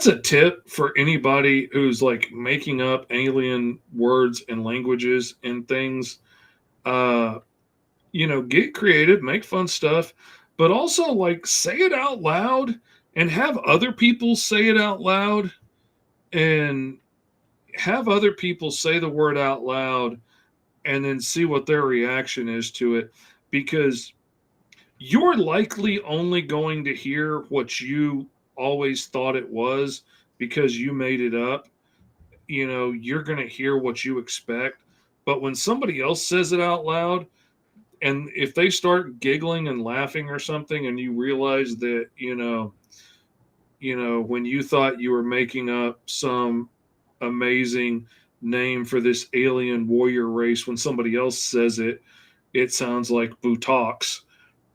that's a tip for anybody who's like making up alien words and languages and things. Uh, get creative, make fun stuff, but also like say it out loud and have other people say it out loud and have other people say the word out loud and then see what their reaction is to it, because you're likely only going to hear what you always thought it was because you made it up. You're going to hear what you expect. But when somebody else says it out loud, and if they start giggling and laughing or something, and you realize that, when you thought you were making up some amazing name for this alien warrior race, when somebody else says it, it sounds like buttocks,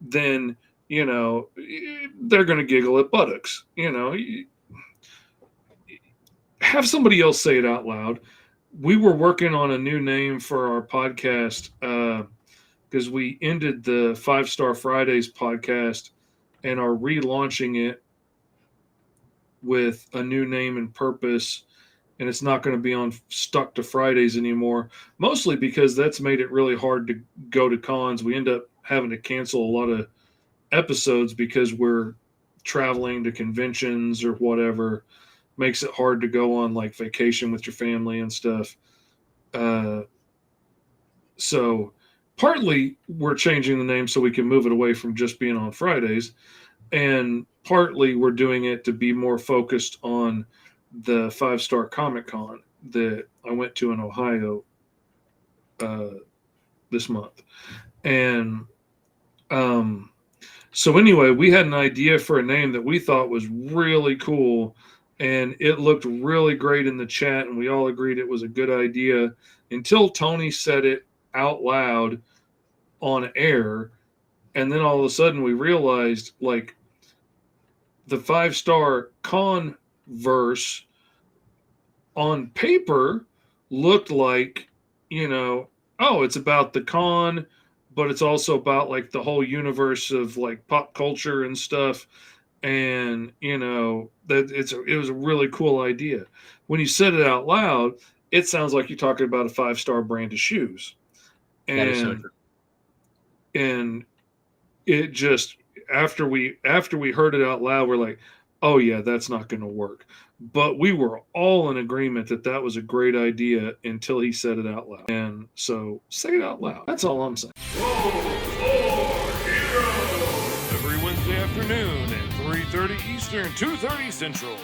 then, they're going to giggle at buttocks. Have somebody else say it out loud. We were working on a new name for our podcast because we ended the 5-Star Fridays podcast and are relaunching it with a new name and purpose. And it's not going to be on Stuck to Fridays anymore, mostly because that's made it really hard to go to cons. We end up having to cancel a lot of episodes because we're traveling to conventions or whatever. Makes it hard to go on like vacation with your family and stuff. So partly we're changing the name so we can move it away from just being on Fridays, and partly we're doing it to be more focused on the 5-Star Comic Con that I went to in Ohio this month. And so anyway, we had an idea for a name that we thought was really cool, and it looked really great in the chat, and we all agreed it was a good idea until Tony said it out loud on air. And then all of a sudden we realized, like, the 5-Star Converse on paper looked like, it's about the con, but it's also about like the whole universe of like pop culture and stuff. And that it was a really cool idea. When you said it out loud, it sounds like you're talking about a 5-Star brand of shoes. And, that is so true. And it just, after we heard it out loud, we're like, oh yeah, that's not going to work. But we were all in agreement that that was a great idea until he said it out loud. And so say it out loud. That's all I'm saying. Every Wednesday afternoon at 3:30 Eastern, 2:30 Central.